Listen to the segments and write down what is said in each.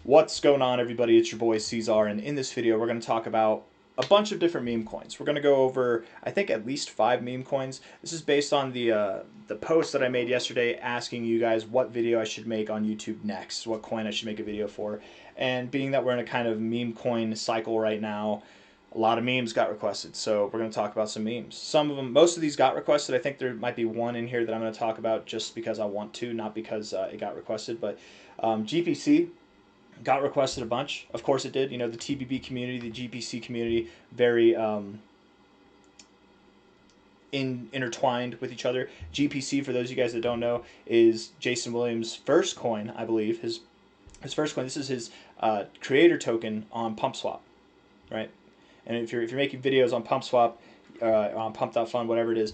What's going on, everybody? It's your boy C-Zar, and in this video we're going to talk about a bunch of different meme coins. We're going to go over, I think, at least 5 meme coins. This is based on the post that I made yesterday asking you guys what video I should make on YouTube next, what coin I should make a video for. And being that we're in a kind of meme coin cycle right now, a lot of memes got requested, so we're going to talk about some memes. Some of them, most of these got requested. I think there might be one in here that I'm going to talk about just because I want to, not because it got requested. But GPC got requested a bunch. Of course it did. You know, the TBB community, the GPC community, very intertwined with each other. GPC, for those of you guys that don't know, is Jason Williams' first coin, I believe. His first coin. This is his creator token on PumpSwap, right? And if you're making videos on PumpSwap, on Pump.fun, whatever it is,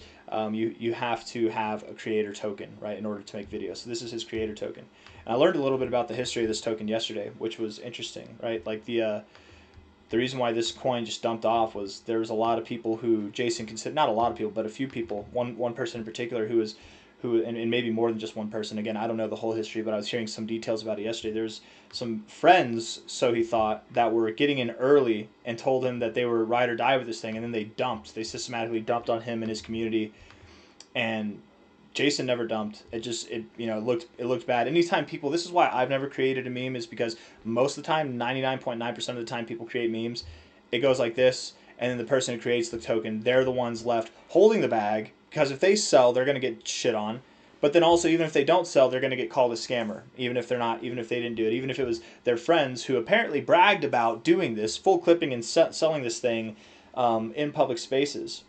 you have to have a creator token, right, in order to make videos. So this is his creator token. And I learned a little bit about the history of this token yesterday, which was interesting, right? Like the reason why this coin just dumped off was there was a lot of people who Jason considered, not a lot of people, but a few people, one person in particular and maybe more than just one person. Again, I don't know the whole history, but I was hearing some details about it yesterday. There's some friends, so he thought, that were getting in early and told him that they were ride or die with this thing, and then they systematically dumped on him and his community. And Jason never dumped. It looked bad. Anytime people, this is why I've never created a meme, is because most of the time, 99.9% of the time people create memes, it goes like this, and then the person who creates the token, they're the ones left holding the bag, because if they sell, they're going to get shit on. But then also, even if they don't sell, they're going to get called a scammer, even if they didn't do it, even if it was their friends who apparently bragged about doing this, full clipping and selling this thing in public spaces.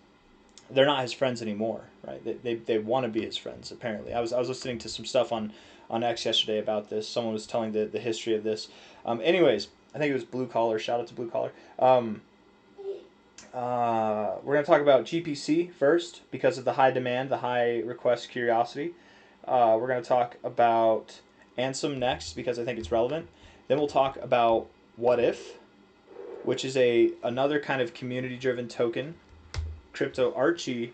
They're not his friends anymore, right? They want to be his friends, apparently. I was listening to some stuff on X yesterday about this. Someone was telling the history of this. Anyways, I think it was Blue Collar. Shout out to Blue Collar. We're going to talk about GPC first because of the high demand, the high request curiosity. We're going to talk about Ansem next because I think it's relevant. Then we'll talk about What If, which is another kind of community-driven token. Crypto Archie,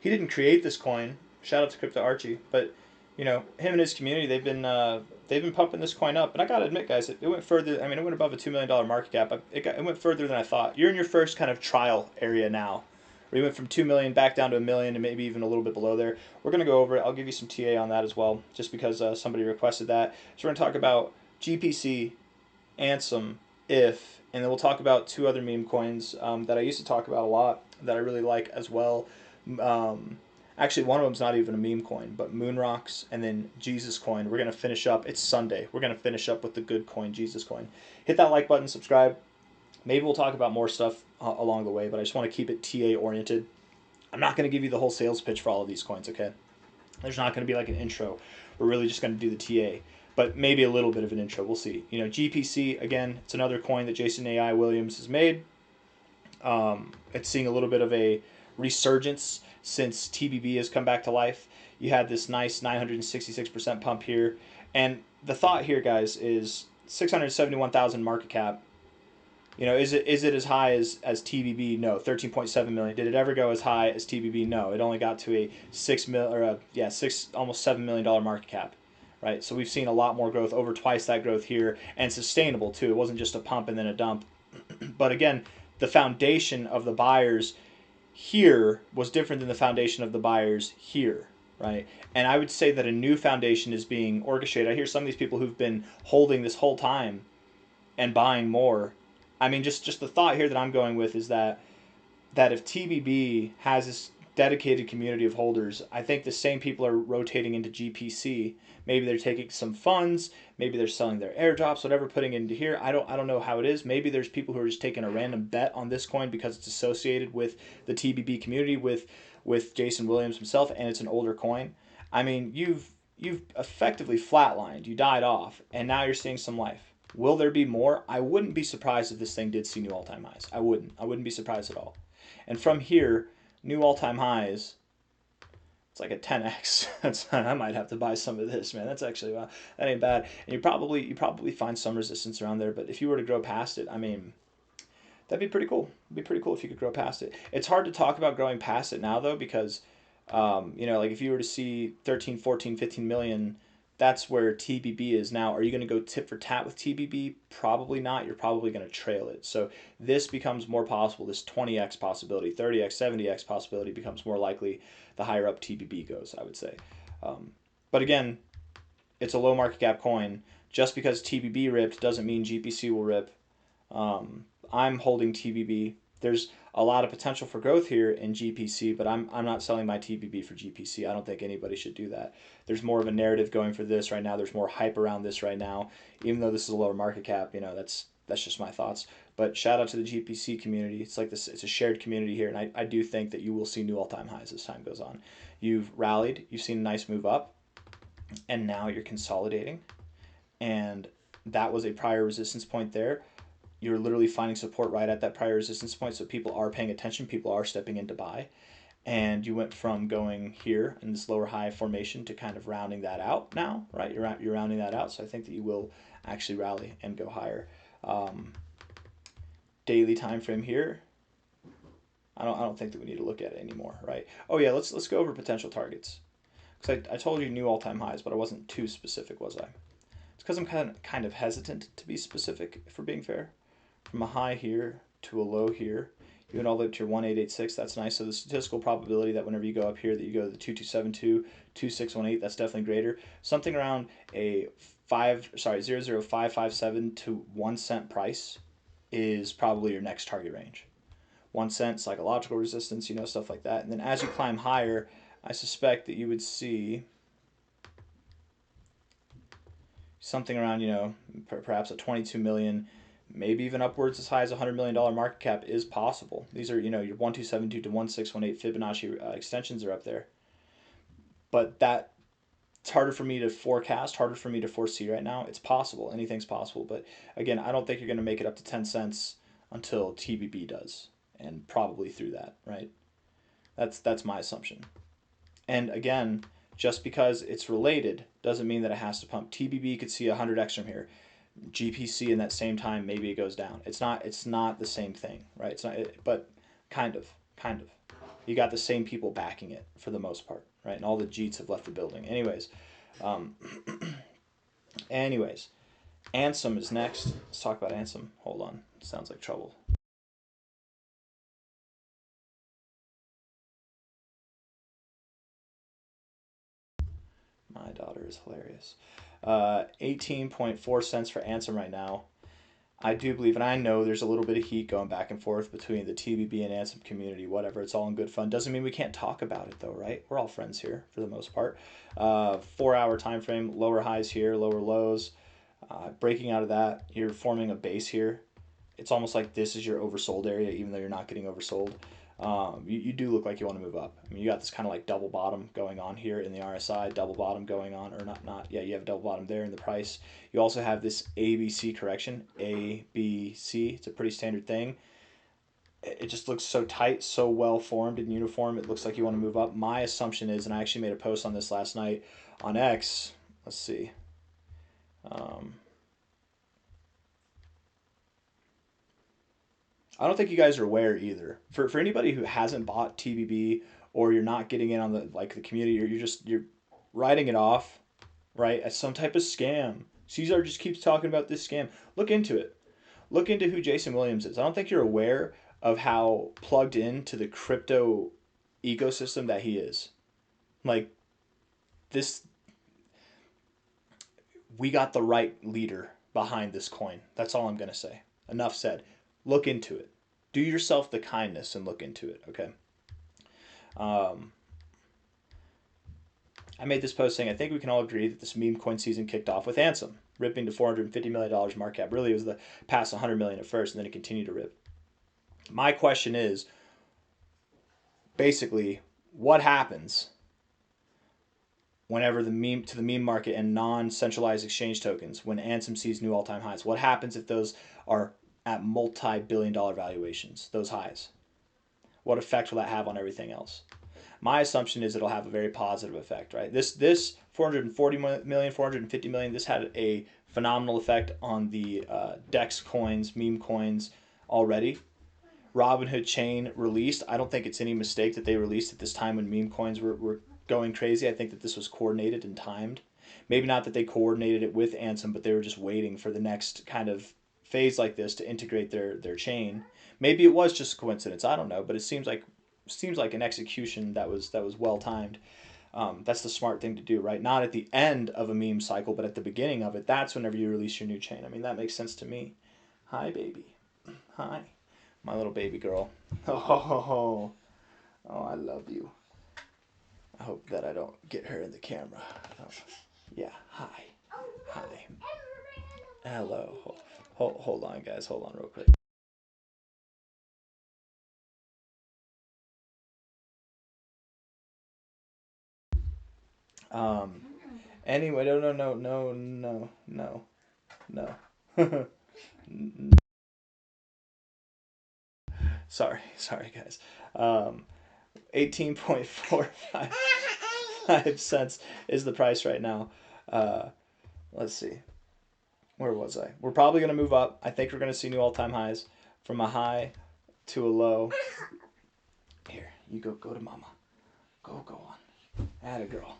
he didn't create this coin. Shout out to Crypto Archie, but you know, him and his community, they've been pumping this coin up. And I gotta admit, guys, it went further. I mean, it went above a $2 million market cap. It went further than I thought. You're in your first kind of trial area now. We went from 2 million back down to 1 million and maybe even a little bit below there. We're gonna go over it. I'll give you some TA on that as well, just because somebody requested that. So we're gonna talk about GPC, Ansem, If, and then we'll talk about 2 other meme coins that I used to talk about a lot that I really like as well. Actually, one of them's not even a meme coin, but Moonrocks, and then Jesus coin. We're going to finish up. It's Sunday. We're going to finish up with the good coin, Jesus coin. Hit that like button, subscribe. Maybe we'll talk about more stuff along the way, but I just want to keep it TA oriented. I'm not going to give you the whole sales pitch for all of these coins, okay? There's not going to be like an intro. We're really just going to do the TA, but maybe a little bit of an intro. We'll see. You know, GPC, again, it's another coin that Jason A.I. Williams has made. It's seeing a little bit of a resurgence since TBB has come back to life. You had this nice 966% pump here. And the thought here, guys, is 671,000 market cap. You know, is it as high as TBB? No, 13.7 million. Did it ever go as high as TBB? No, it only got to a almost $7 million market cap. Right? So we've seen a lot more growth, over twice that growth here, and sustainable too. It wasn't just a pump and then a dump. But again, the foundation of the buyers here was different than the foundation of the buyers here, right? And I would say that a new foundation is being orchestrated. I hear some of these people who've been holding this whole time and buying more. I mean, just the thought here that I'm going with is that if TBB has this dedicated community of holders, I think the same people are rotating into GPC. Maybe they're taking some funds, maybe they're selling their airdrops, whatever, putting into here. I don't know how it is. Maybe there's people who are just taking a random bet on this coin because it's associated with the TBB community, with Jason Williams himself, and it's an older coin. I mean, you've effectively flatlined. You died off, and now you're seeing some life. Will there be more? I wouldn't be surprised if this thing did see new all-time highs. I wouldn't be surprised at all. And from here, new all-time highs, it's like a 10x. I might have to buy some of this, man. That's actually, wow, that ain't bad. And you probably find some resistance around there, but if you were to grow past it, I mean, that'd be pretty cool. It'd be pretty cool if you could grow past it. It's hard to talk about growing past it now, though, because, you know, like if you were to see 13, 14, 15 million that's where TBB is now. Are you going to go tit for tat with TBB? Probably not. You're probably going to trail it. So this becomes more possible. This 20x possibility, 30x, 70x possibility becomes more likely the higher up TBB goes, I would say. But again, it's a low market cap coin. Just because TBB ripped doesn't mean GPC will rip. I'm holding TBB. There's a lot of potential for growth here in GPC, but I'm not selling my TBB for GPC. I don't think anybody should do that. There's more of a narrative going for this right now. There's more hype around this right now, even though this is a lower market cap. That's just my thoughts. But shout out to the GPC community. It's like this. It's a shared community here, and I do think that you will see new all-time highs as time goes on. You've rallied. You've seen a nice move up, and now you're consolidating, and that was a prior resistance point there. You're literally finding support right at that prior resistance point, so people are paying attention, people are stepping in to buy, and you went from going here in this lower high formation to kind of rounding that out now, right? You're rounding that out, so I think that you will actually rally and go higher. Daily time frame here, I don't think that we need to look at it anymore, right? Oh yeah, let's go over potential targets, because I told you new all-time highs, but I wasn't too specific, was I? It's because I'm kind of hesitant to be specific, if we're being fair. From a high here to a low here, you went all the way up to your 1886. That's nice. So the statistical probability that whenever you go up here that you go to the 2272, 2618, that's definitely greater. Something around a 0.00557 to 1 cent price is probably your next target range. 1 cent, psychological resistance, stuff like that. And then as you climb higher, I suspect that you would see something around, perhaps a 22 million, maybe even upwards as high as $100 million market cap is possible. These are, your 1272 to 1618 Fibonacci extensions are up there. But it's harder for me to forecast, harder for me to foresee right now. It's possible. Anything's possible. But again, I don't think you're going to make it up to 10 cents until TBB does, and probably through that, right? That's my assumption. And again, just because it's related doesn't mean that it has to pump. TBB could see 100x from here. GPC in that same time, maybe it goes down. It's not the same thing, right? It's not, but kind of. You got the same people backing it for the most part, right? And all the Jeets have left the building. Anyways, Ansem is next. Let's talk about Ansem. Hold on, sounds like trouble. My daughter is hilarious. 18.4 cents for Ansem right now. I do believe, and I know there's a little bit of heat going back and forth between the TBB and Ansem community, whatever. It's all in good fun. Doesn't mean we can't talk about it, though, right? We're all friends here for the most part. 4-hour time frame, lower highs here, lower lows. Breaking out of that, you're forming a base here. It's almost like this is your oversold area, even though you're not getting oversold. You do look like you want to move up. I mean, you got this kind of like double bottom going on here in the RSI, double bottom going on, or not. Yeah, you have a double bottom there in the price. You also have this ABC correction, ABC. It's a pretty standard thing. It just looks so tight, so well formed and uniform. It looks like you want to move up. My assumption is, and I actually made a post on this last night on X. Let's see. I don't think you guys are aware either. For anybody who hasn't bought TBB, or you're not getting in on the community, or you're writing it off, right, as some type of scam. C-Zar just keeps talking about this scam. Look into it. Look into who Jason Williams is. I don't think you're aware of how plugged into the crypto ecosystem that he is. Like this, we got the right leader behind this coin. That's all I'm gonna say. Enough said. Look into it. Do yourself the kindness and look into it, okay? I made this post saying I think we can all agree that this meme coin season kicked off with Ansem, ripping to $450 million market cap. Really, it was the past $100 million at first, and then it continued to rip. My question is, basically, what happens whenever the meme market and non-centralized exchange tokens, when Ansem sees new all-time highs? What happens if those are at multi-billion-dollar valuations, those highs? What effect will that have on everything else? My assumption is it'll have a very positive effect, right? This 440 million, 450 million, this had a phenomenal effect on the DEX coins, meme coins already. Robinhood Chain released. I don't think it's any mistake that they released at this time when meme coins were going crazy. I think that this was coordinated and timed. Maybe not that they coordinated it with Ansem, but they were just waiting for the next kind of phase like this to integrate their chain. Maybe it was just a coincidence. I don't know, but it seems like an execution that was well timed. That's the smart thing to do, right? Not at the end of a meme cycle, but at the beginning of it. That's whenever you release your new chain. I mean, that makes sense to me. Hi, baby. Hi, my little baby girl. Oh, I love you. I hope that I don't get her in the camera. Oh, yeah, hi. Hi. Hello. Hold on, guys. Hold on real quick. Um, anyway, no. Sorry, guys. 18.45 cents is the price right now. Uh, let's see. Where was I? We're probably going to move up. I think we're going to see new all-time highs from a high to a low. Here, you go to mama. Go on. Atta girl.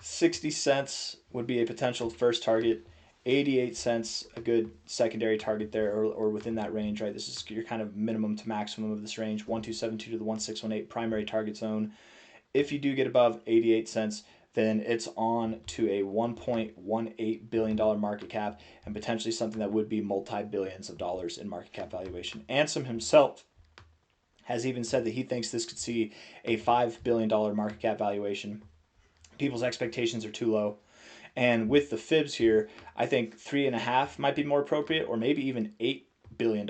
60 cents would be a potential first target. 88 cents, a good secondary target there, or within that range, right? This is your kind of minimum to maximum of this range. 1272 to the 1618 primary target zone. If you do get above 88 cents, then it's on to a $1.18 billion market cap and potentially something that would be multi-billions of dollars in market cap valuation. Ansem himself has even said that he thinks this could see a $5 billion market cap valuation. People's expectations are too low. And with the fibs here, I think 3.5 might be more appropriate, or maybe even $8 billion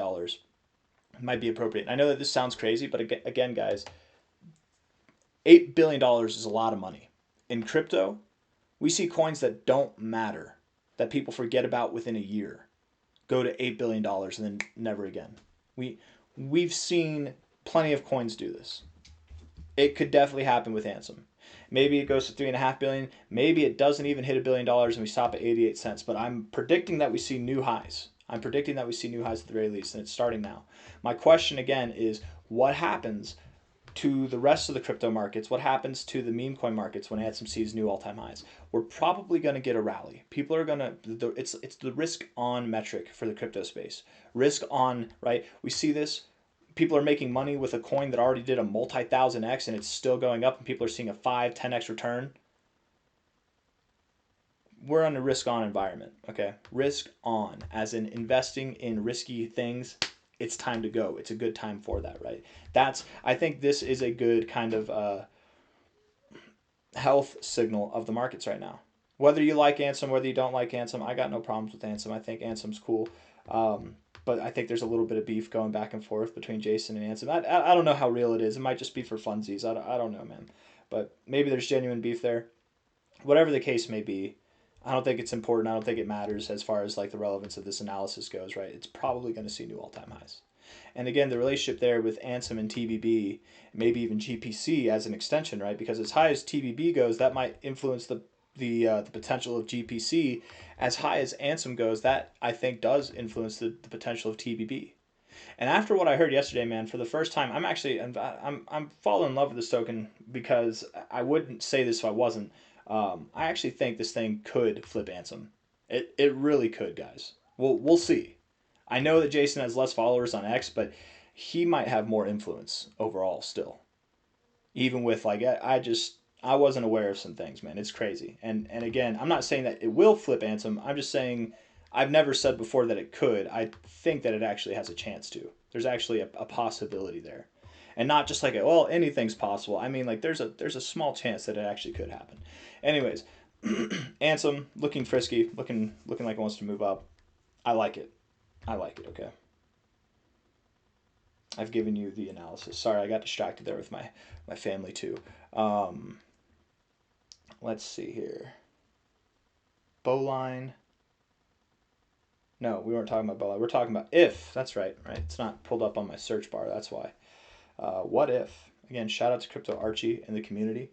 might be appropriate. I know that this sounds crazy, but again, guys, $8 billion is a lot of money. In crypto, we see coins that don't matter, that people forget about within a year, go to $8 billion and then never again. We've seen plenty of coins do this. It could definitely happen with Ansem. Maybe it goes to $3.5 billion. Maybe it doesn't even hit $1 billion and we stop at 88 cents. But I'm predicting that we see new highs. I'm predicting that we see new highs at the very least, and it's starting now. My question again is, what happens to the rest of the crypto markets? What happens to the meme coin markets when Ansem sees new all-time highs? We're probably going to get a rally. People are going to, it's the risk on metric for the crypto space. Risk on, right? We see this. People are making money with a coin that already did a multi-thousand X and it's still going up, and people are seeing a 5, 10X return. We're on a risk on environment, okay? Risk on, as in investing in risky things. It's time to go. It's a good time for that, right? I think this is a good kind of health signal of the markets right now. Whether you like Ansem, whether you don't like Ansem, I got no problems with Ansem. I think Ansem's cool. But I think there's a little bit of beef going back and forth between Jason and Ansem. I don't know how real it is. It might just be for funsies. I don't know, man. But maybe there's genuine beef there. Whatever the case may be, I don't think it's important. I don't think it matters as far as like the relevance of this analysis goes, right? It's probably going to see new all-time highs. And again, the relationship there with Ansem and TBB, maybe even GPC as an extension, right? Because as high as TBB goes, that might influence the potential of GPC. As high as Ansem goes, that I think does influence the potential of TBB. And after what I heard yesterday, man, for the first time, I'm falling in love with this token, because I wouldn't say this if I wasn't. I actually think this thing could flip Ansem. It really could, guys. We'll see. I know that Jason has less followers on X, but he might have more influence overall still. Even with like I wasn't aware of some things, man. It's crazy. And again, I'm not saying that it will flip Ansem. I'm just saying I've never said before that it could. I think that it actually has a chance to. There's actually a possibility there. And not just like, well, anything's possible. I mean, like there's a small chance that it actually could happen. Anyways, Ansem looking frisky, looking like it wants to move up. I like it. Okay. I've given you the analysis. Sorry, I got distracted there with my family too. Let's see here. Bowline. No, we weren't talking about Bowline. We're talking about if. That's right. It's not pulled up on my search bar. That's why. What if? Again, shout out to Crypto Archie and the community.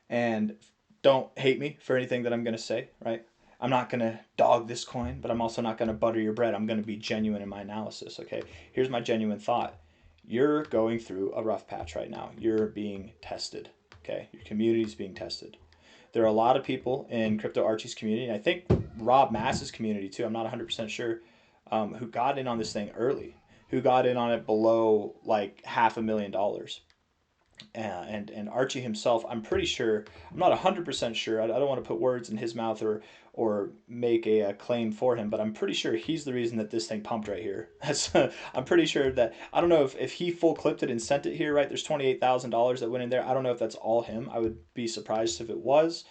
And don't hate me for anything that I'm going to say, right? I'm not going to dog this coin, but I'm also not going to butter your bread. I'm going to be genuine in my analysis, okay? Here's my genuine thought. You're going through a rough patch right now. You're being tested, okay? Your community is being tested. There are a lot of people in Crypto Archie's community, and I think Rob Mass's community too. I'm not 100% sure, who got in on this thing early, who got in on it below like $500,000. And Archie himself, I'm pretty sure, I'm not 100% sure. I don't want to put words in his mouth or make a claim for him, but I'm pretty sure he's the reason that this thing pumped right here. I'm pretty sure that, I don't know if he full clipped it and sent it here, right? There's $28,000 that went in there. I don't know if that's all him. I would be surprised if it was.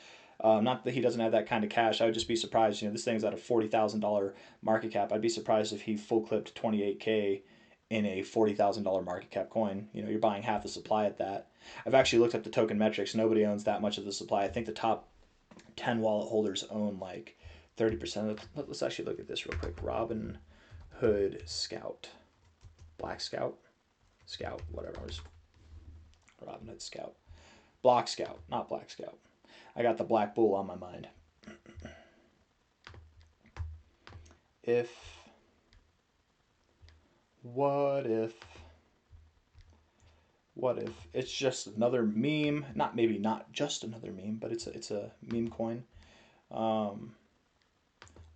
Not that he doesn't have that kind of cash. I would just be surprised. This thing's at a $40,000 market cap. I'd be surprised if he full clipped 28K in a $40,000 market cap coin. You're buying half the supply at that. I've actually looked up the token metrics. Nobody owns that much of the supply. I think the top 10 wallet holders own like 30% of it. Let's actually look at this real quick. Robin Hood Scout. Black Scout? Scout, whatever. Robin Hood Scout. Block Scout, not Black Scout. I got the Black Bull on my mind. What if it's just another meme? Not just another meme, but it's a meme coin.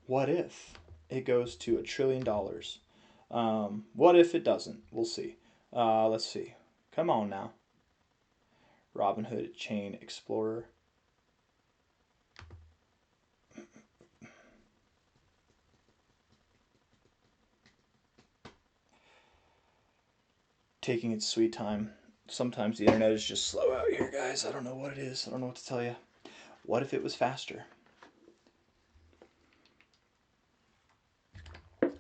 What if it goes to $1 trillion? What if it doesn't? We'll see. Let's see. Come on now. Robinhood Chain Explorer. Taking its sweet time. Sometimes the internet is just slow out here, guys. I don't know what it is. I don't know what to tell you. What if it was faster?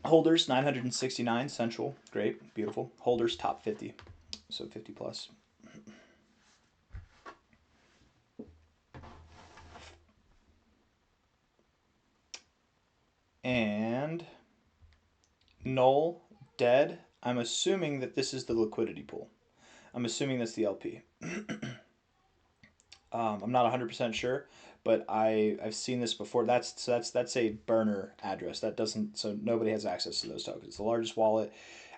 Holders 969 central. Great, beautiful. Holders top 50. So 50 plus. And null, dead. I'm assuming that this is the liquidity pool. I'm assuming that's the LP. I'm not 100% sure, but I've seen this before. That's a burner address. That doesn't, so nobody has access to those tokens. The largest wallet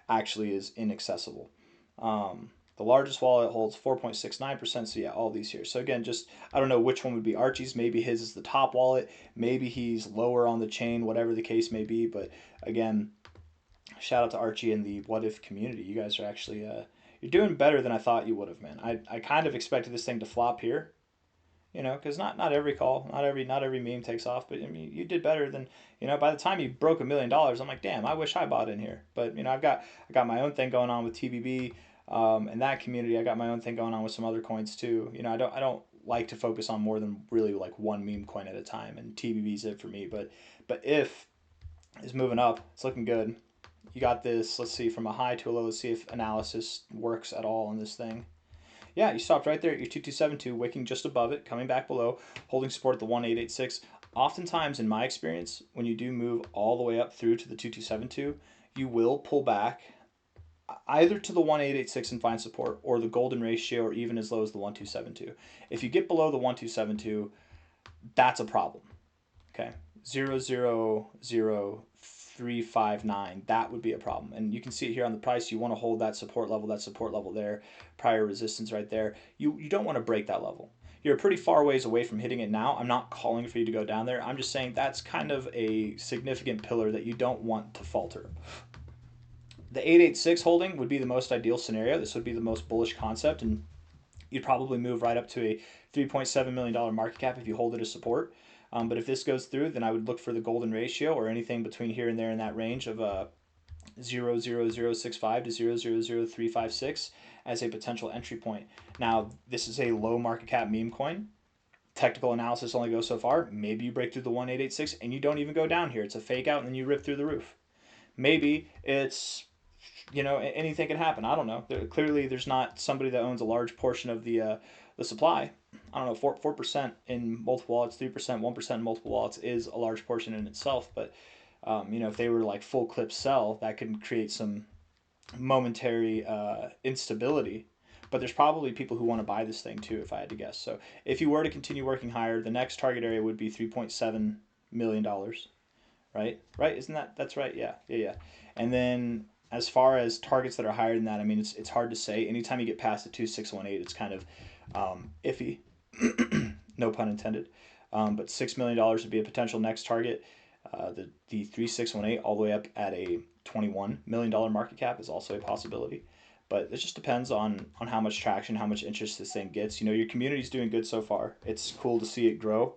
actually is inaccessible. The largest wallet holds 4.69%. So yeah, all these here. So again, just, I don't know which one would be Archie's. Maybe his is the top wallet. Maybe he's lower on the chain, whatever the case may be. But again, shout out to Archie and the What If community. You guys are actually, you're doing better than I thought you would have, man. I kind of expected this thing to flop here, because not every call, not every meme takes off. But I mean, you did better than, by the time you broke $1 million, I'm like, damn, I wish I bought in here. But I got my own thing going on with TBB, and that community. I got my own thing going on with some other coins too. I don't like to focus on more than really like one meme coin at a time, and TBB's it for me. But if is moving up, it's looking good. You got this, let's see, from a high to a low. Let's see if analysis works at all on this thing. Yeah, you stopped right there at your 2272, wicking just above it, coming back below, holding support at the 1886. Oftentimes, in my experience, when you do move all the way up through to the 2272, you will pull back either to the 1886 and find support, or the golden ratio, or even as low as the 1272. If you get below the 1272, that's a problem. Okay, 0.00359, that would be a problem. And you can see it here on the price. You want to hold that support level there, prior resistance right there. You don't want to break that level. You're pretty far ways away from hitting it now. I'm not calling for you to go down there. I'm just saying that's kind of a significant pillar that you don't want to falter. The 886 holding would be the most ideal scenario. This would be the most bullish concept, and you'd probably move right up to a $3.7 million market cap if you hold it as support. But if this goes through, then I would look for the golden ratio, or anything between here and there in that range of 0.00065 to 0.00356 as a potential entry point. Now, this is a low market cap meme coin. Technical analysis only goes so far. Maybe you break through the 1886 and you don't even go down here. It's a fake out and then you rip through the roof. Maybe it's, anything can happen. I don't know. Clearly, there's not somebody that owns a large portion of the supply. I don't know, 4% in multiple wallets, 3%, 1% in multiple wallets is a large portion in itself. But, if they were like full clip sell, that could create some momentary instability. But there's probably people who want to buy this thing too, if I had to guess. So if you were to continue working higher, the next target area would be $3.7 million, right? Right? That's right? Yeah. And then as far as targets that are higher than that, I mean, it's hard to say. Anytime you get past the 2618, it's kind of iffy. no pun intended. But $6 million would be a potential next target. The 3618 all the way up at a $21 million market cap is also a possibility. But it just depends on how much traction, how much interest this thing gets. You know, your community's doing good so far. It's cool to see it grow.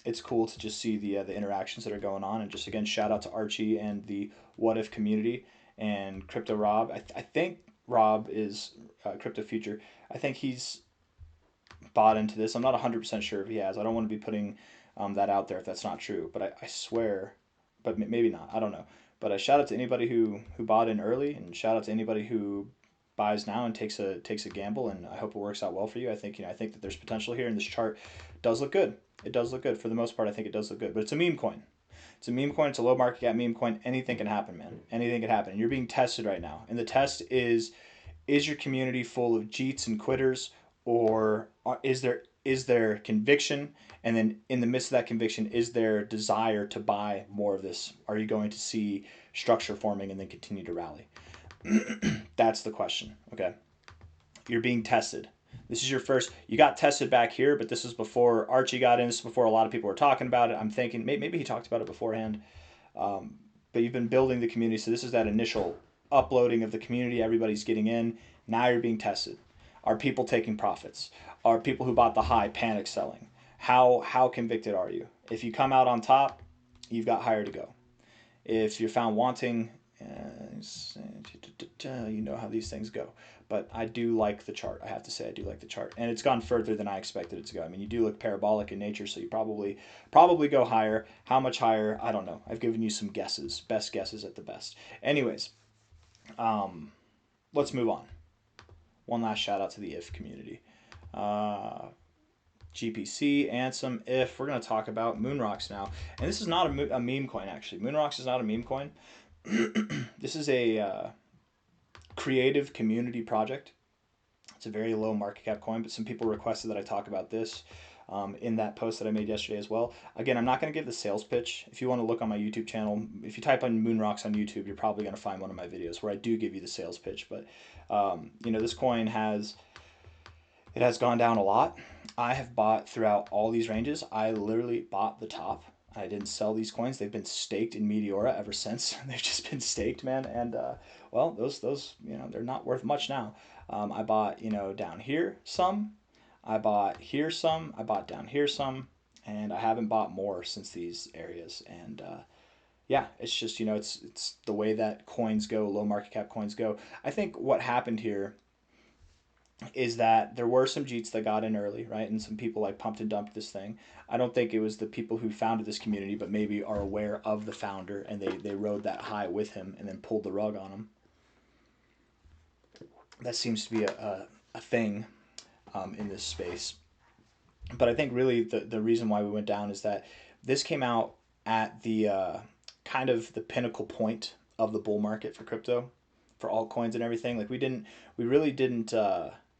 It's cool to just see the interactions that are going on. And just, again, shout out to Archie and the What If community and Crypto Rob. I think Rob is Crypto Future. I think he's bought into this. I'm not 100% sure if he has. I don't want to be putting that out there if that's not true. But I swear, but maybe not. I don't know. But a shout out to anybody who bought in early, and shout out to anybody who buys now and takes a gamble. And I hope it works out well for you. I think that there's potential here, and this chart does look good. It does look good for the most part. I think it does look good. But it's a meme coin. It's a meme coin. It's a low market cap meme coin. Anything can happen, man. Anything can happen. And you're being tested right now, and the test is your community full of cheats and quitters, or is there conviction? And then in the midst of that conviction, is there desire to buy more of this? Are you going to see structure forming and then continue to rally? That's the question. Okay. You're being tested. This is your first. You got tested back here, but this is before Archie got in. This is before a lot of people were talking about it. I'm thinking maybe he talked about it beforehand. But you've been building the community. So this is that initial uploading of the community. Everybody's getting in. Now you're being tested. Are people taking profits? Are people who bought the high panic selling? How convicted are you? If you come out on top, you've got higher to go. If you're found wanting, you know how these things go. But I do like the chart. I have to say I do like the chart. And it's gone further than I expected it to go. I mean, you do look parabolic in nature, so you probably go higher. How much higher? I don't know. I've given you some guesses. Best guesses at the best. Anyways, let's move on. One last shout out to the IF community. GPC, Ansem, IF. We're going to talk about Moonrocks now. And this is not a meme coin, actually. Moonrocks is not a meme coin. This is a creative community project. It's a very low market cap coin, but some people requested that I talk about this in that post that I made yesterday as well. Again, I'm not going to give the sales pitch. If you want to look on my YouTube channel, if you type on Moonrocks on YouTube, you're probably going to find one of my videos where I do give you the sales pitch. But, you know, this coin has gone down a lot. I have bought throughout all these ranges. I literally bought the top. I didn't sell these coins. They've been staked in Meteora ever since. They've just been staked, man. And, well, those you know, they're not worth much now. I bought, you know, down here some. I bought here some. I bought down here some. And I haven't bought more since these areas. And, yeah, it's just, you know, it's the way that coins go, low market cap coins go. I think what happened here is that there were some Jeets that got in early, right? And some people like pumped and dumped this thing. I don't think it was the people who founded this community, but maybe are aware of the founder and they rode that high with him and then pulled the rug on him. That seems to be a thing in this space. But I think really the reason why we went down is that this came out at the kind of the pinnacle point of the bull market for crypto, for altcoins and everything. Like we really didn't,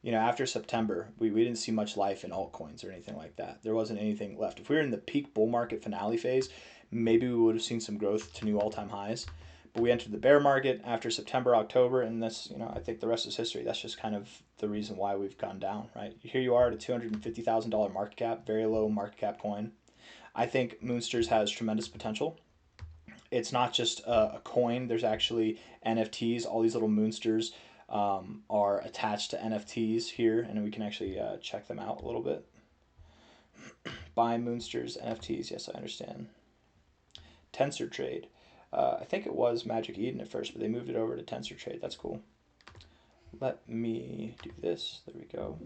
you know, after September, we didn't see much life in altcoins or anything like that. There wasn't anything left. If we were in the peak bull market finale phase, maybe we would have seen some growth to new all-time highs. But we entered the bear market after September, October, and this, you know, I think the rest is history. That's just kind of the reason why we've gone down, right? Here you are at a $250,000 market cap, very low market cap coin. I think Moonsters has tremendous potential. It's not just a coin. There's actually NFTs. All these little Moonsters are attached to NFTs here, and we can actually check them out a little bit. Buy Moonsters NFTs. Yes, I understand. Tensor Trade. I think it was Magic Eden at first, but they moved it over to Tensor Trade. That's cool. Let me do this. There we go.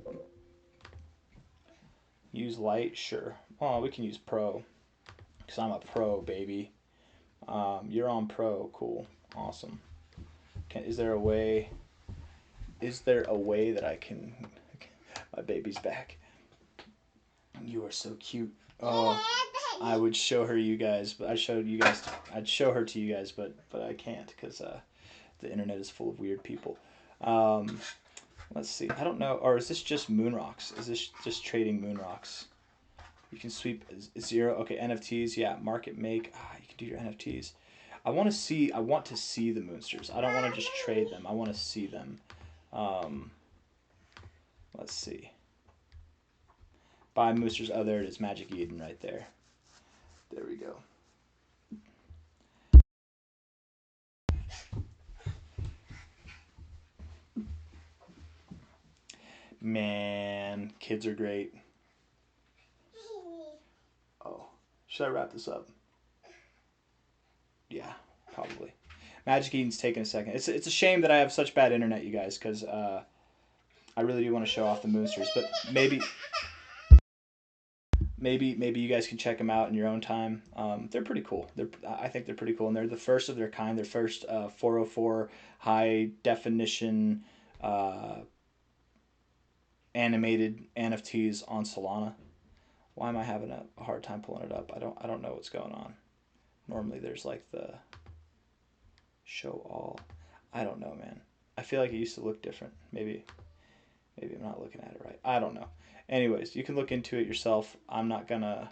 Use Lite? Sure. Oh, we can use Pro, because I'm a pro, baby. You're on Pro. Cool. Awesome. Is there a way that I can... My baby's back. You are so cute. Oh, I would show her you guys, but I'd show her to you guys, but I can't because the internet is full of weird people. Let's see. I don't know. Or is this just Moonrocks? Is this just trading Moonrocks? You can sweep 0. Okay, NFTs. Yeah, market make. You can do your NFTs. I want to see the Moonsters. I don't want to just trade them. I want to see them. Let's see. Buy Moosters. Oh, there it is. Magic Eden right there. There we go. Man, kids are great. Oh, should I wrap this up? Yeah, probably. Magic Eden's taking a second. It's a shame that I have such bad internet, you guys, because I really do want to show off the Moonsters, but maybe you guys can check them out in your own time. They're pretty cool. I think they're pretty cool, and they're the first of their kind. They're first 404 high definition animated NFTs on Solana. Why am I having a hard time pulling it up? I don't know what's going on. Normally there's like the show all. I don't know, man. I feel like it used to look different. Maybe I'm not looking at it right. I don't know. Anyways, you can look into it yourself. I'm not gonna.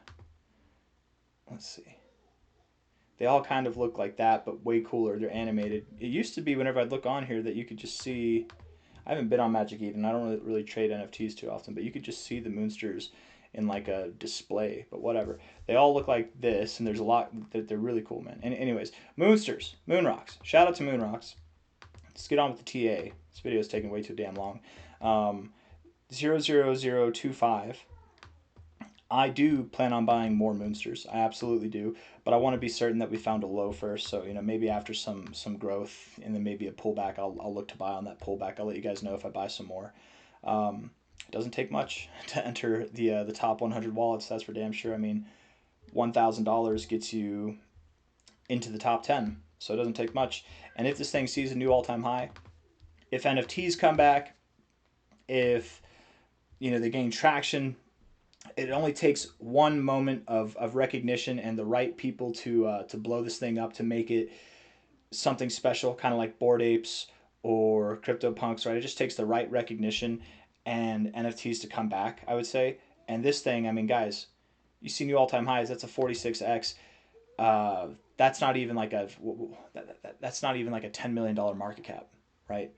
Let's see. They all kind of look like that, but way cooler. They're animated. It used to be whenever I'd look on here that you could just see. I haven't been on Magic Eden. I don't really trade NFTs too often, but you could just see the Moonsters in like a display. But whatever. They all look like this, and there's a lot. They're really cool, man. And anyways, Moonsters, Moonrocks. Shout out to Moonrocks. Let's get on with the TA. This video is taking way too damn long. 00025. I do plan on buying more Moonsters. I absolutely do, but I want to be certain that we found a low first. So maybe after some growth and then maybe a pullback, I'll look to buy on that pullback. I'll let you guys know if I buy some more. It doesn't take much to enter the top 100 wallets. That's for damn sure. I mean, $1,000 gets you into the top 10, so it doesn't take much. And if this thing sees a new all-time high, if NFTs come back, if they gain traction, it only takes one moment of recognition and the right people to blow this thing up to make it something special, kind of like Bored Apes or CryptoPunks, right? It just takes the right recognition and NFTs to come back, I would say. And this thing, I mean, guys, you see new all-time highs. That's a 46x. That's not even like that's not even like a $10 million market cap, right?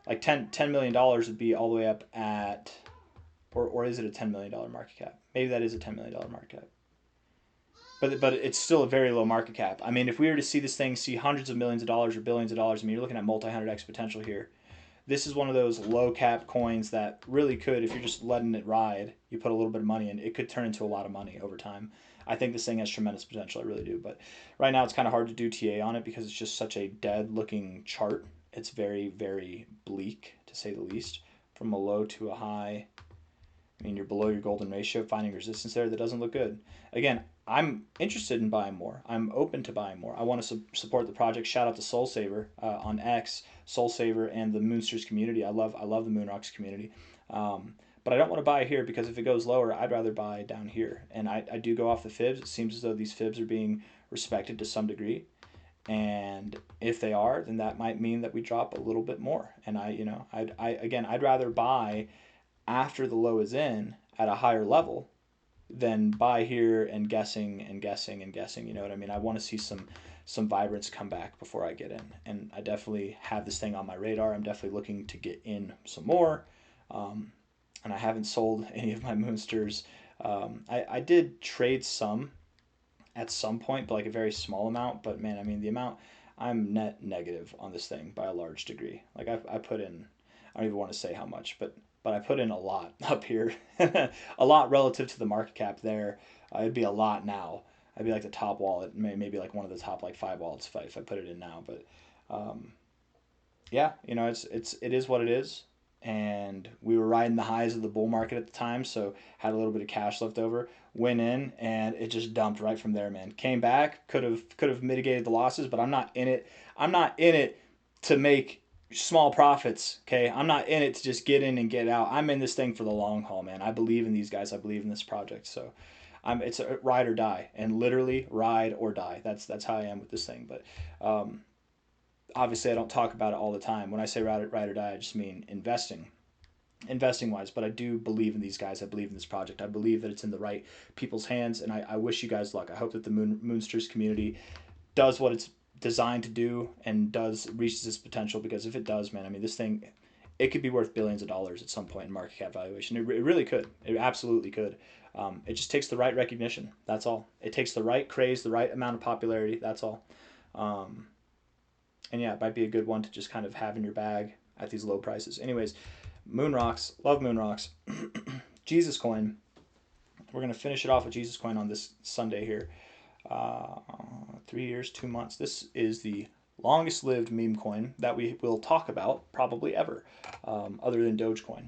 Like $10 million would be all the way up at, or is it a $10 million market cap? Maybe that is a $10 million market cap. But it's still a very low market cap. I mean, if we were to see this thing see hundreds of millions of dollars or billions of dollars, I mean, you're looking at multi-100x potential here. This is one of those low cap coins that really could, if you're just letting it ride, you put a little bit of money in, it could turn into a lot of money over time. I think this thing has tremendous potential. I really do. But right now it's kind of hard to do TA on it because it's just such a dead looking chart. It's very, very bleak, to say the least. From a low to a high, I mean, you're below your golden ratio, finding resistance there. That doesn't look good. Again, I'm interested in buying more. I'm open to buying more. I want to support the project. Shout out to Soul Saver on X, Soul Saver, and the Moonsters community. I love the Moonrocks community. But I don't want to buy here because if it goes lower, I'd rather buy down here. And I do go off the fibs. It seems as though these fibs are being respected to some degree. And if they are, then that might mean that we drop a little bit more. And I'd rather buy after the low is in at a higher level than buy here and guessing and guessing and guessing. You know what I mean? I want to see some vibrance come back before I get in. And I definitely have this thing on my radar. I'm definitely looking to get in some more. And I haven't sold any of my Moonsters. I did trade some at some point, but like a very small amount. But man, I mean, the amount, I'm net negative on this thing by a large degree. Like I put in, I don't even want to say how much, but I put in a lot up here, a lot relative to the market cap there. It'd be a lot now. I'd be like the top wallet, maybe like one of the top like 5 wallets if I put it in now. But yeah, it is what it is. And we were riding the highs of the bull market at the time, so had a little bit of cash left over. Went in and it just dumped right from there, man. Came back, could have mitigated the losses, but I'm not in it. I'm not in it to make small profits, okay? I'm not in it to just get in and get out. I'm in this thing for the long haul, man. I believe in these guys. I believe in this project. So it's a ride or die, and literally ride or die. That's how I am with this thing. But obviously I don't talk about it all the time. When I say ride or die, I just mean investing wise. But I do believe in these guys. I believe in this project. I believe that it's in the right people's hands, and I wish you guys luck. I hope that the Moonsters community does what it's designed to do and reaches its potential, because if it does, man, I mean, this thing, it could be worth billions of dollars at some point in market cap valuation. It really could. It absolutely could. It just takes the right recognition. That's all. It takes the right craze, the right amount of popularity. That's all. Um, and yeah, it might be a good one to just kind of have in your bag at these low prices. Anyways, moon rocks, love moon rocks. Jesus coin. We're gonna finish it off with Jesus coin on this Sunday here. 3 years, 2 months. This is the longest lived meme coin that we will talk about probably ever, other than Dogecoin.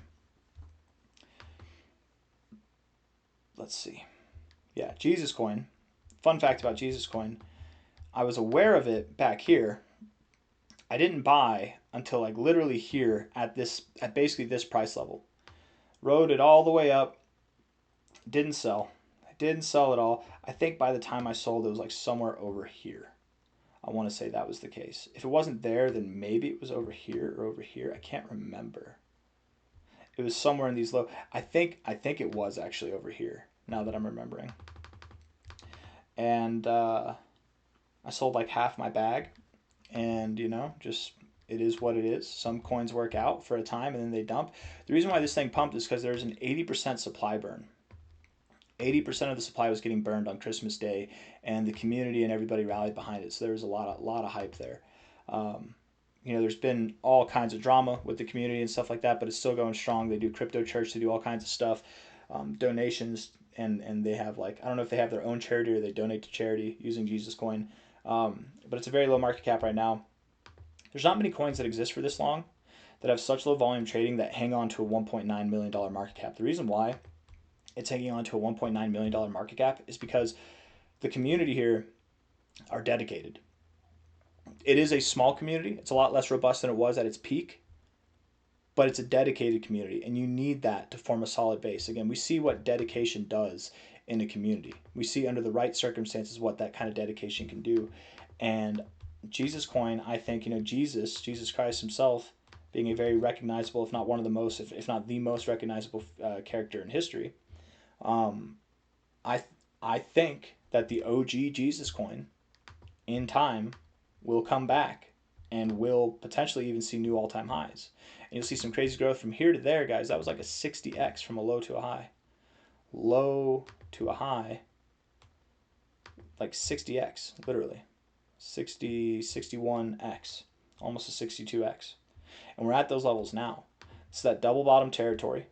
Let's see. Yeah, Jesus coin. Fun fact about Jesus coin. I was aware of it back here. I didn't buy until like literally here at basically this price level. Rode it all the way up. Didn't sell. I didn't sell at all. I think by the time I sold, it was like somewhere over here. I want to say that was the case. If it wasn't there, then maybe it was over here or over here. I can't remember. It was somewhere in these low. I think it was actually over here. Now that I'm remembering. And I sold like half my bag, and just it is what it is. Some coins work out for a time and then they dump. The reason why this thing pumped is because there's an 80% supply burn. 80% of the supply was getting burned on Christmas Day, and the community and everybody rallied behind it. So there was a lot of hype there. There's been all kinds of drama with the community and stuff like that, but it's still going strong. They do crypto church, they do all kinds of stuff, donations, and they have I don't know if they have their own charity or they donate to charity using Jesus coin. But it's a very low market cap right now. There's not many coins that exist for this long that have such low volume trading that hang on to a $1.9 million market cap. The reason why it's hanging on to a $1.9 million market cap is because the community here are dedicated. It is a small community. It's a lot less robust than it was at its peak, but it's a dedicated community, and you need that to form a solid base. Again, we see what dedication does in a community. We see under the right circumstances what that kind of dedication can do. And Jesus coin, I think, Jesus Christ himself, being a very recognizable, if not one of the most, if not the most recognizable character in history, I think that the OG Jesus coin in time will come back and will potentially even see new all-time highs. And you'll see some crazy growth from here to there, guys. That was like a 60x from a low to a high. Low to a high, like 60x, literally. 61x, almost a 62x. And we're at those levels now. It's that double bottom territory.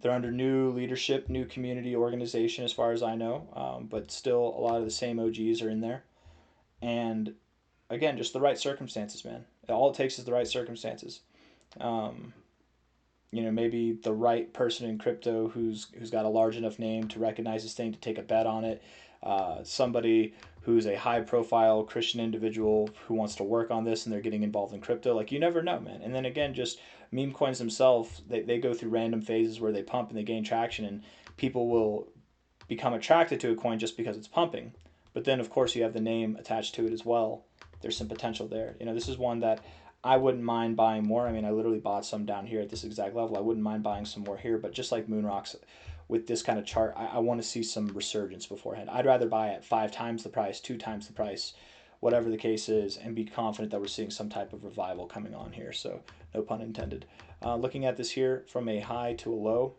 They're under new leadership, new community organization as far as I know, but still a lot of the same OGs are in there. And again, just the right circumstances, man. All it takes is the right circumstances. Maybe the right person in crypto who's got a large enough name to recognize this thing, to take a bet on it. Somebody who's a high-profile Christian individual who wants to work on this and they're getting involved in crypto. You never know, man. And then again, just meme coins themselves, they go through random phases where they pump and they gain traction, and people will become attracted to a coin just because it's pumping. But then, of course, you have the name attached to it as well. There's some potential there. This is one that I wouldn't mind buying more. I mean, I literally bought some down here at this exact level. I wouldn't mind buying some more here, but just like Moonrocks, with this kind of chart, I want to see some resurgence beforehand. I'd rather buy at 5 times the price, 2 times the price, whatever the case is, and be confident that we're seeing some type of revival coming on here. So no pun intended. Looking at this here from a high to a low,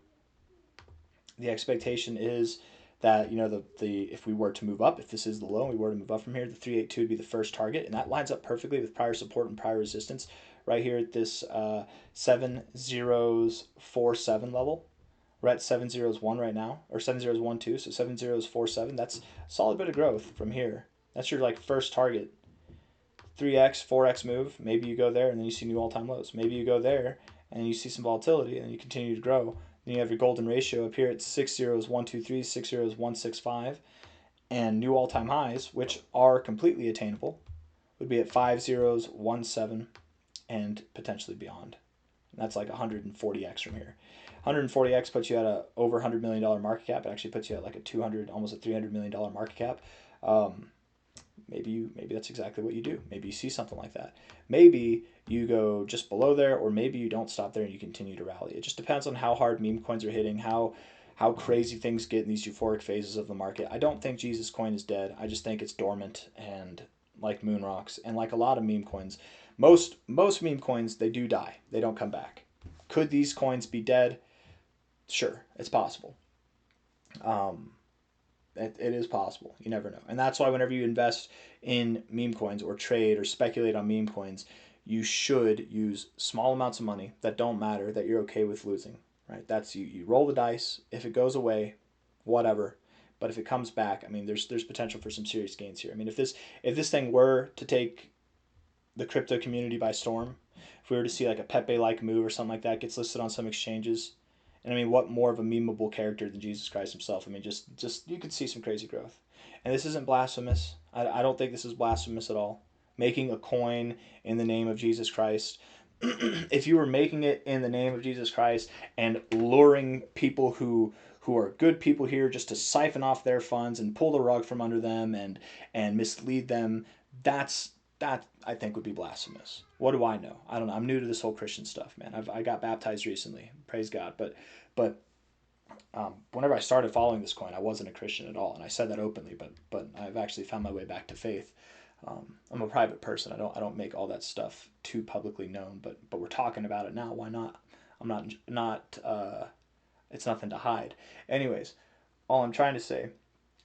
the expectation is that if we were to move up, if this is the low and we were to move up from here, the 382 would be the first target, and that lines up perfectly with prior support and prior resistance right here at this 7047 level. We're at 701 right now, or 7012, so 7047. That's a solid bit of growth from here. That's your first target. 3x, 4x move. Maybe you go there and then you see new all-time lows. Maybe you go there and you see some volatility and you continue to grow. Then you have your golden ratio up here at 6 zeros 123, 6 zeros 165, and new all-time highs, which are completely attainable, would be at 5 zeros 17 and potentially beyond. And that's like 140x from here. 140x puts you at a over $100 million market cap. It actually puts you at like a 200, almost a $300 million market cap. Maybe that's exactly what you do. Maybe you see something like that. Maybe you go just below there, or maybe you don't stop there and you continue to rally. It just depends on how hard meme coins are hitting, how crazy things get in these euphoric phases of the market. I don't think Jesus coin is dead. I just think it's dormant, and like Moonrocks and like a lot of meme coins, most meme coins, they do die. They don't come back. Could these coins be dead? Sure, it's possible. Um, it is possible. You never know. And that's why whenever you invest in meme coins or trade or speculate on meme coins, you should use small amounts of money that don't matter, that you're okay with losing, right? That's you roll the dice. If it goes away, whatever. But if it comes back, I mean, there's potential for some serious gains here. I mean, if this thing were to take the crypto community by storm, if we were to see like a Pepe like move or something like that gets listed on some exchanges, and I mean, what more of a memeable character than Jesus Christ himself? I mean, just you could see some crazy growth. And this isn't blasphemous. I don't think this is blasphemous at all. Making a coin in the name of Jesus Christ. If you were making it in the name of Jesus Christ and luring people who are good people here just to siphon off their funds and pull the rug from under them and mislead them, that I think would be blasphemous. What do I know? I don't know. I'm new to this whole Christian stuff, man. I got baptized recently, praise God. But whenever I started following this coin, I wasn't a Christian at all, and I said that openly. But I've actually found my way back to faith. I'm a private person. I don't make all that stuff too publicly known. But we're talking about it now. Why not? I'm not. It's nothing to hide. Anyways, all I'm trying to say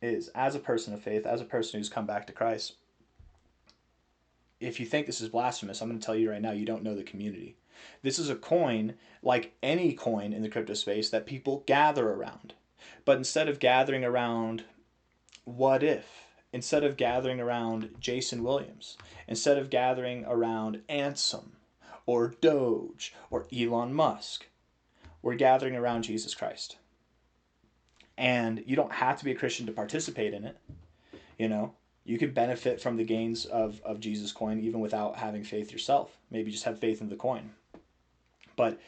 is, as a person of faith, as a person who's come back to Christ, if you think this is blasphemous, I'm going to tell you right now, you don't know the community. This is a coin, like any coin in the crypto space, that people gather around. But instead of gathering around what if, instead of gathering around Jason Williams, instead of gathering around Ansem or Doge or Elon Musk, we're gathering around Jesus Christ. And you don't have to be a Christian to participate in it. You know, you could benefit from the gains of Jesus coin even without having faith yourself. Maybe just have faith in the coin. But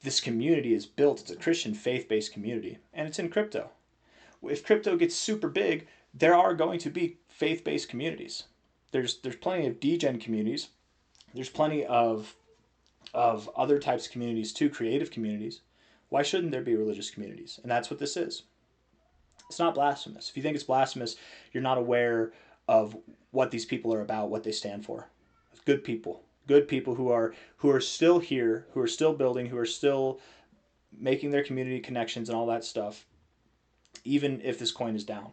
this community is built, it's a Christian faith-based community, and it's in crypto. If crypto gets super big, there are going to be faith-based communities. There's plenty of degen communities. There's plenty of other types of communities too, creative communities. Why shouldn't there be religious communities? And that's what this is. It's not blasphemous. If you think it's blasphemous, you're not aware of what these people are about, what they stand for. It's good people who are still here, who are still building, who are still making their community connections and all that stuff, even if this coin is down,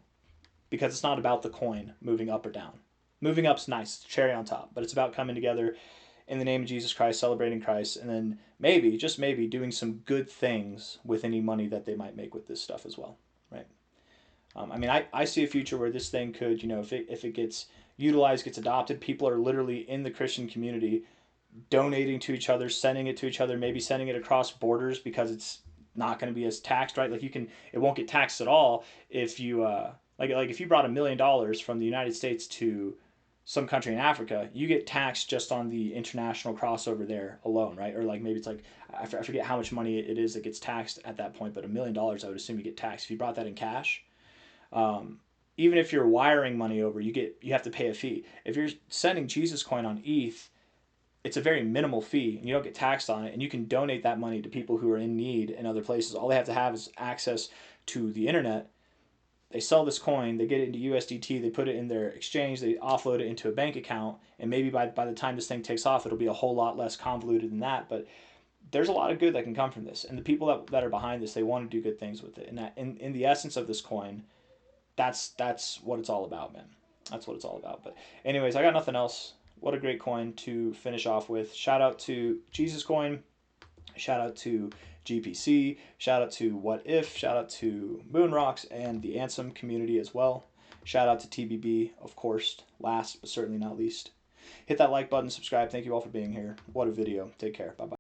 because it's not about the coin moving up or down. Moving up's nice, it's cherry on top, but it's about coming together in the name of Jesus Christ, celebrating Christ, and then maybe, just maybe, doing some good things with any money that they might make with this stuff as well, right? I mean, I see a future where this thing could, if it gets utilized, gets adopted, people are literally in the Christian community donating to each other, sending it to each other, maybe sending it across borders because it's not going to be as taxed, right? Like it won't get taxed at all if you, like if you brought $1 million from the United States to some country in Africa, you get taxed just on the international crossover there alone, right? Or like maybe it's like, I forget how much money it is that gets taxed at that point, but $1 million, I would assume you get taxed. If you brought that in cash, even if you're wiring money over, you have to pay a fee. If you're sending Jesus coin on ETH, it's a very minimal fee, and you don't get taxed on it, and you can donate that money to people who are in need in other places. All they have to have is access to the internet. They sell this coin, they get it into USDT, they put it in their exchange, they offload it into a bank account, and maybe by the time this thing takes off, it'll be a whole lot less convoluted than that. But there's a lot of good that can come from this, and the people that are behind this, they want to do good things with it. And that in the essence of this coin, that's what it's all about, man. That's what it's all about. But anyways, I got nothing else. What a great coin to finish off with. Shout out to Jesus coin. Shout out to GPC. Shout out to What If. Shout out to Moonrocks and the Ansem community as well. Shout out to TBB, of course, last but certainly not least. Hit that like button, subscribe. Thank you all for being here. What a video. Take care. Bye bye.